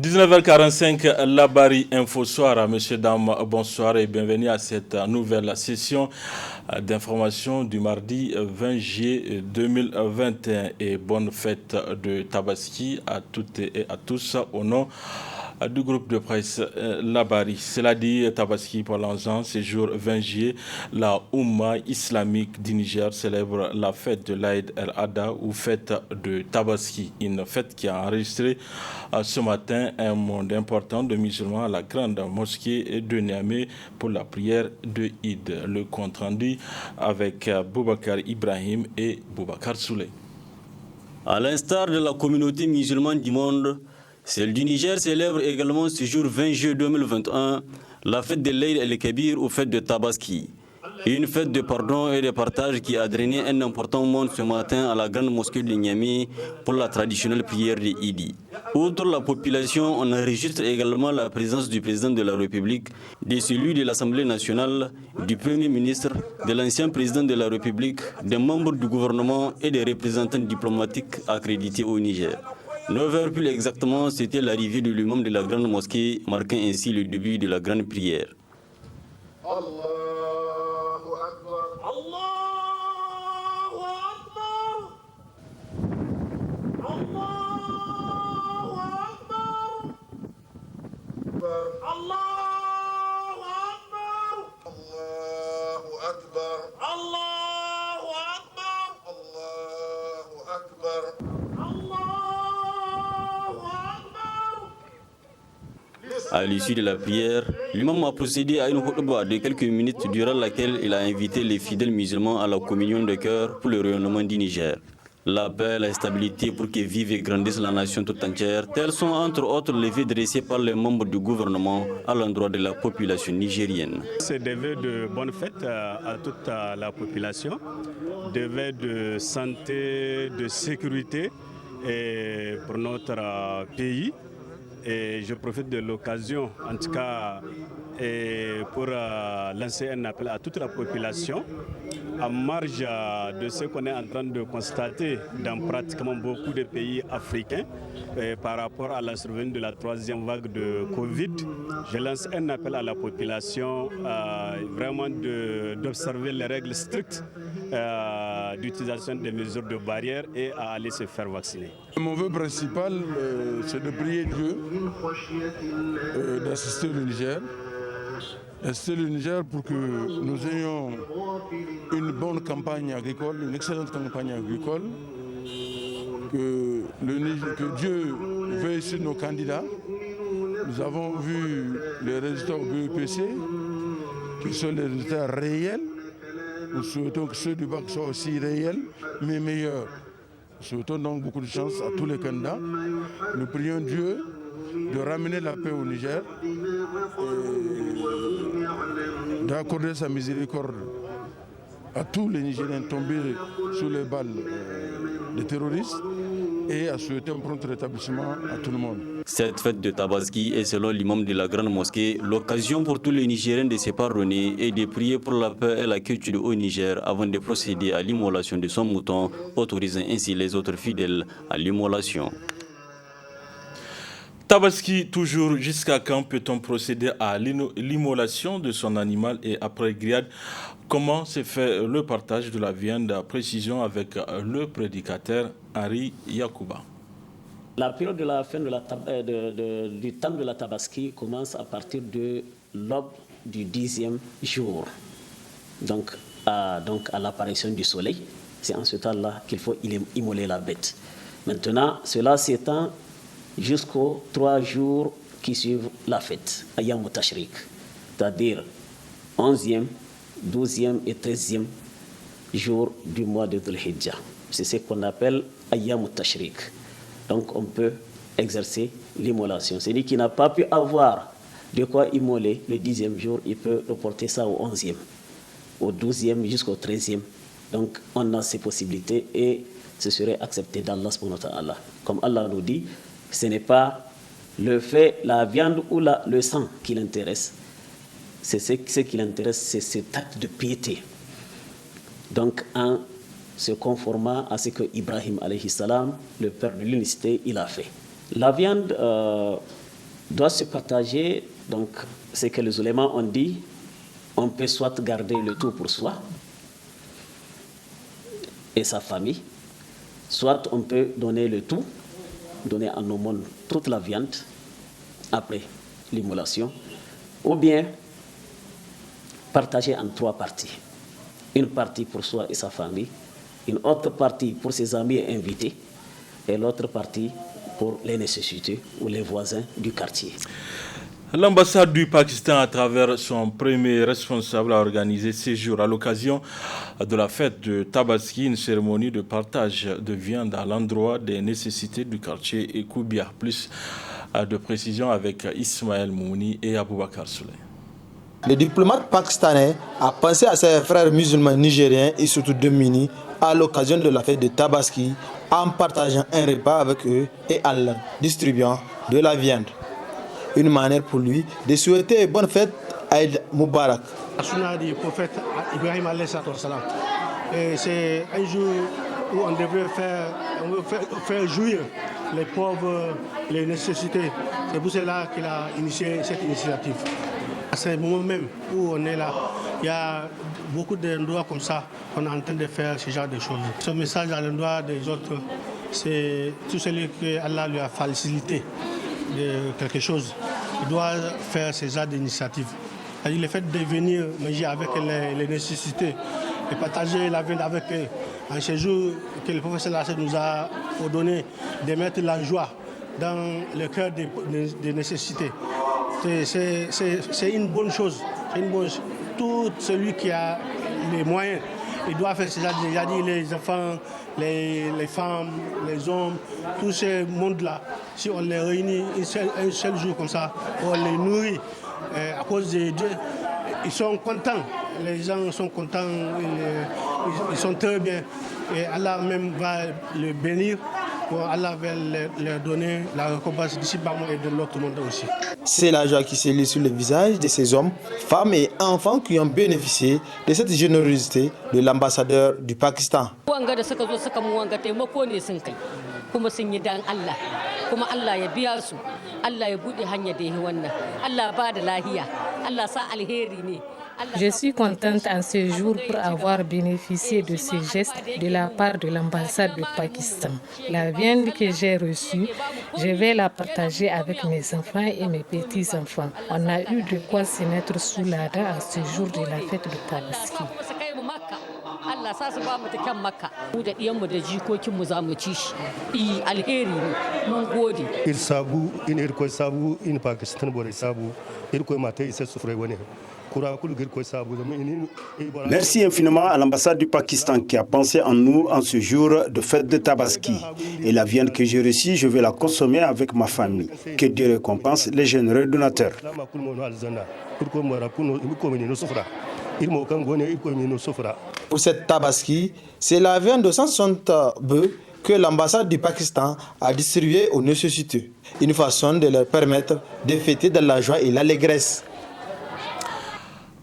19h45, Labari Info Soir. Messieurs, dames, bonsoir et bienvenue à cette nouvelle session d'information du mardi 20 juillet 2021. Et bonne fête de Tabaski à toutes et à tous au nom du groupe de presse Labari. Cela dit, Tabaski pour l'ensemble, ce jour 20 juillet, la Oumma islamique du Niger célèbre la fête de l'Aïd el-Adha ou fête de Tabaski, une fête qui a enregistré ce matin un monde important de musulmans à la grande mosquée de Niamey pour la prière de Eid. Le compte rendu avec Boubacar Ibrahim et Boubacar Souley. À l'instar de la communauté musulmane du monde, celle du Niger célèbre également ce jour 20 juillet 2021 la fête de l'Aïd el-Kabir ou fête de Tabaski. Une fête de pardon et de partage qui a drainé un important monde ce matin à la grande mosquée de Niamey pour la traditionnelle prière de Idi. Outre la population, on enregistre également la présence du président de la République, de celui de l'Assemblée nationale, du Premier ministre, de l'ancien président de la République, des membres du gouvernement et des représentants diplomatiques accrédités au Niger. 9h plus exactement, c'était l'arrivée de l'imam de la grande mosquée, marquant ainsi le début de la grande prière. À l'issue de la prière, l'imam a procédé à une khutba de quelques minutes durant laquelle il a invité les fidèles musulmans à la communion de cœur pour le rayonnement du Niger. La paix, la stabilité pour que vive et grandisse la nation tout entière, tels sont entre autres les vœux dressés par les membres du gouvernement à l'endroit de la population nigérienne. C'est des vœux de bonne fête à toute la population, des vœux de santé, de sécurité et pour notre pays. Et je profite de l'occasion, en tout cas, pour lancer un appel à toute la population, en marge de ce qu'on est en train de constater dans pratiquement beaucoup de pays africains par rapport à la survenue de la troisième vague de Covid. Je lance un appel à la population vraiment d'observer les règles strictes d'utilisation des mesures de barrière et à aller se faire vacciner. Mon vœu principal, c'est de prier Dieu, d'assister le Niger. Assister le Niger pour que nous ayons une bonne campagne agricole, une excellente campagne agricole, que Dieu veuille sur nos candidats. Nous avons vu les résultats au BEPC, qui sont les résultats réels. Nous souhaitons que ceux du bac soient aussi réels, mais meilleurs. Nous souhaitons donc beaucoup de chance à tous les candidats. Nous prions Dieu de ramener la paix au Niger et d'accorder sa miséricorde à tous les Nigériens tombés sous les balles des terroristes et à souhaiter un prompt rétablissement à tout le monde. Cette fête de Tabaski est, selon l'imam de la grande mosquée, l'occasion pour tous les Nigériens de se pardonner et de prier pour la paix et la quiétude au Niger avant de procéder à l'immolation de son mouton, autorisant ainsi les autres fidèles à l'immolation. Tabaski, toujours, jusqu'à quand peut-on procéder à l'immolation de son animal et après grillade? Comment se fait le partage de la viande? Précision avec le prédicateur Henri Yacouba. La période de la fin du temps de la Tabaski commence à partir de l'aube du 10e jour, donc à l'apparition du soleil. C'est en ce temps-là qu'il faut immoler la bête. Maintenant, cela s'étend jusqu'aux 3 jours qui suivent la fête, Ayyam Tashrik, c'est-à-dire 11e, 12e et 13e jour du mois de Dhul Hijjah. C'est ce qu'on appelle Ayyam Tashrik. Donc on peut exercer l'immolation. Celui qui n'a pas pu avoir de quoi immoler le 10e jour, il peut reporter ça au 11e, au 12e jusqu'au 13e. Donc on a ces possibilités et ce serait accepté d'Allah subhanahu wa ta'ala. Comme Allah nous dit, ce n'est pas la viande ou le sang qui l'intéresse. C'est ce qui l'intéresse, c'est cet acte de piété. Donc en se conformant à ce que Ibrahim alayhi salam, le père de l'unicité, il a fait. La viande doit se partager. Donc, ce que les oulémas ont dit, on peut soit garder le tout pour soi et sa famille, soit on peut donner le tout, donner en aumône toute la viande après l'immolation, ou bien partager en 3 parties. Une partie pour soi et sa famille, une autre partie pour ses amis et invités, et l'autre partie pour les nécessités ou les voisins du quartier. L'ambassade du Pakistan, à travers son premier responsable, a organisé ce jour à l'occasion de la fête de Tabaski, une cérémonie de partage de viande à l'endroit des nécessités du quartier et Koubia. Plus de précision avec Ismaël Mouni et Aboubakar Souley. Le diplomate pakistanais a pensé à ses frères musulmans nigériens et surtout démunis à l'occasion de la fête de Tabaski en partageant un repas avec eux et en leur distribuant de la viande. Une manière pour lui de souhaiter bonne fête à Eid Mubarak. La sunna du prophète Ibrahim alayhi salam. C'est un jour où on devrait faire jouir les pauvres, les nécessités. C'est pour cela qu'il a initié cette initiative. À ce moment même où on est là, il y a beaucoup d'endroits comme ça qu'on est en train de faire ce genre de choses. Ce message à l'endroit des autres, c'est tout celui que Allah lui a facilité de quelque chose. Il doit faire ce genre d'initiative. Le fait de venir manger avec les nécessités et partager la viande avec eux, en ce jour que le professeur nous a ordonné de mettre la joie dans le cœur des nécessités. C'est une bonne chose. Tout celui qui a les moyens, il doit faire cela. Il a dit les enfants, les femmes, les hommes, tous ces mondes-là. Si on les réunit un seul jour comme ça, on les nourrit à cause de Dieu, ils sont contents. Les gens sont contents, ils sont très bien. Et Allah même va le bénir. Allah va leur donner la récompense d'ici-bas et de l'autre monde aussi. C'est la joie qui se lit sur le visage de ces hommes, femmes et enfants qui ont bénéficié de cette générosité de l'ambassadeur du Pakistan. Je suis contente en ce jour pour avoir bénéficié de ce geste de la part de l'ambassade du Pakistan. La viande que j'ai reçue, je vais la partager avec mes enfants et mes petits-enfants. On a eu de quoi se mettre sous la dent à ce jour de la fête de Tabaski. Merci infiniment à l'ambassade du Pakistan qui a pensé en nous en ce jour de fête de Tabaski. Et la viande que j'ai reçue, je vais la consommer avec ma famille. Que Dieu récompense les généreux donateurs. Pour cette Tabaski, c'est la viande de 160 bœufs que l'ambassade du Pakistan a distribuée aux nécessiteux. Une façon de leur permettre de fêter dans la joie et l'allégresse.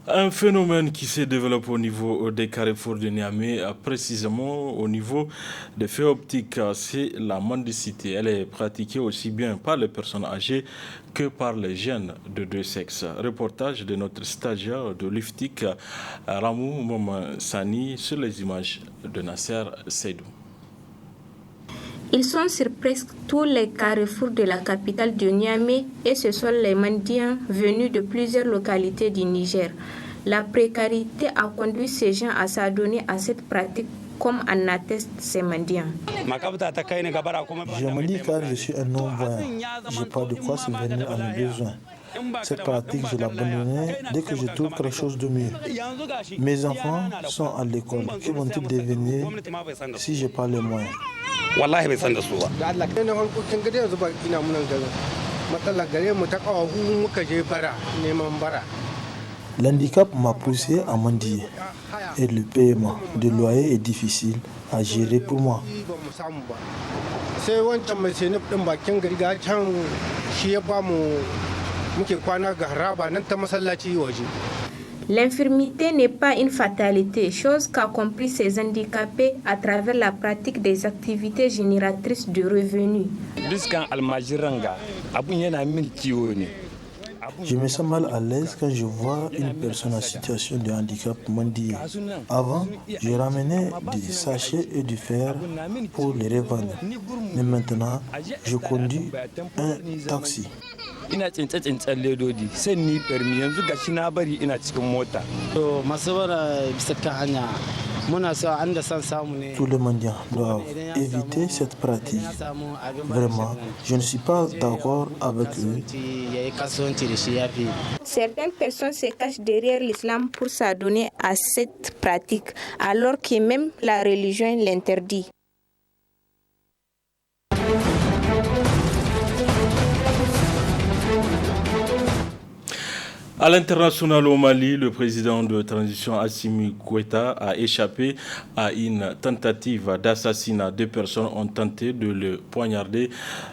Un phénomène qui se développe au niveau des carrefours de Niamey, précisément au niveau des feux optiques, c'est la mendicité. Elle est pratiquée aussi bien par les personnes âgées que par les jeunes de deux sexes. Reportage de notre stagiaire de l'IFTIC, Ramou Momansani, sur les images de Nasser Seydou. Ils sont sur presque tous les carrefours de la capitale de Niamey et ce sont les mendiants venus de plusieurs localités du Niger. La précarité a conduit ces gens à s'adonner à cette pratique comme en attestent ces mendiants. Je me dis car je suis un non-voyant, je n'ai pas de quoi subvenir à mes besoins. Cette pratique, je l'abandonnerai dès que je trouve quelque chose de mieux. Mes enfants sont à l'école. Que vont-ils devenir si je n'ai pas les moyens? L'handicap m'a poussé à mendier et le paiement de loyer est difficile à gérer pour moi. L'infirmité n'est pas une fatalité, chose qu'a compris ces handicapés à travers la pratique des activités génératrices de revenus. Je me sens mal à l'aise quand je vois une personne en situation de handicap mendier. Avant, je ramenais des sachets et du fer pour les revendre. Mais maintenant, je conduis un taxi. Tous les mendiants doivent éviter cette pratique. Vraiment, je ne suis pas d'accord avec eux. Certaines personnes se cachent derrière l'islam pour s'adonner à cette pratique, alors que même la religion l'interdit. À l'international au Mali, le président de transition Assimi Goïta a échappé à une tentative d'assassinat. 2 personnes ont tenté de le poignarder.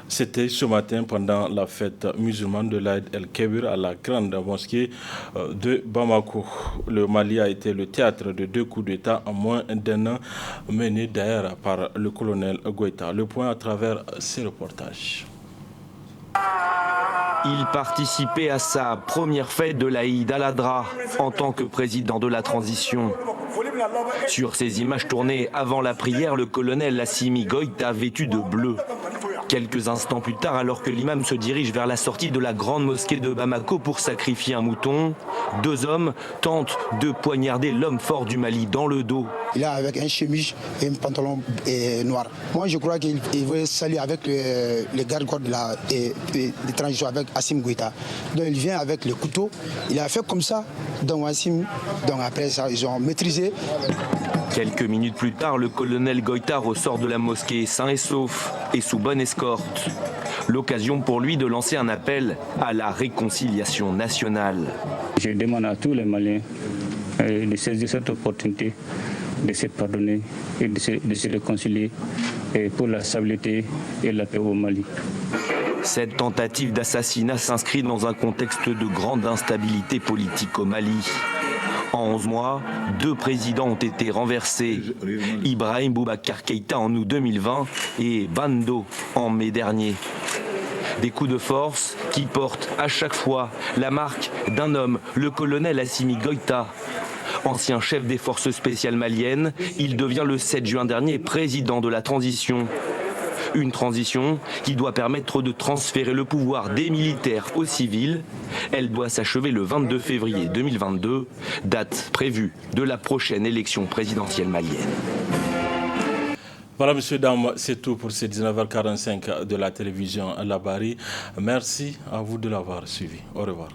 C'était ce matin pendant la fête musulmane de l'Aïd el-Kébir à la grande mosquée de Bamako. Le Mali a été le théâtre de 2 coups d'État en moins d'1 an, menés d'ailleurs par le colonel Goïta. Le point à travers ces reportages. Il participait à sa première fête de l'Aïd al-Adha en tant que président de la transition. Sur ces images tournées avant la prière, le colonel Assimi Goïta vêtu de bleu. Quelques instants plus tard, alors que l'imam se dirige vers la sortie de la grande mosquée de Bamako pour sacrifier un mouton, 2 hommes tentent de poignarder l'homme fort du Mali dans le dos. Il est avec un chemise et un pantalon noir. Moi, je crois qu'il veut s'allier avec les gardes-corps de transition avec Assimi Goïta. Donc, il vient avec le couteau. Il a fait comme ça. Donc, après ça, ils ont maîtrisé. Quelques minutes plus tard, le colonel Goïta ressort de la mosquée sain et sauf et sous bonne escorte. L'occasion pour lui de lancer un appel à la réconciliation nationale. Je demande à tous les Maliens de saisir cette opportunité, de se pardonner et de se réconcilier pour la stabilité et la paix au Mali. Cette tentative d'assassinat s'inscrit dans un contexte de grande instabilité politique au Mali. En 11 mois, 2 présidents ont été renversés. Ibrahim Boubacar Keïta en août 2020 et Bando en mai dernier. Des coups de force qui portent à chaque fois la marque d'un homme, le colonel Assimi Goïta. Ancien chef des forces spéciales maliennes, il devient le 7 juin dernier président de la transition. Une transition qui doit permettre de transférer le pouvoir des militaires aux civils. Elle doit s'achever le 22 février 2022, date prévue de la prochaine élection présidentielle malienne. Voilà, messieurs, dames, c'est tout pour ces 19h45 de la télévision Labari. Merci à vous de l'avoir suivi. Au revoir.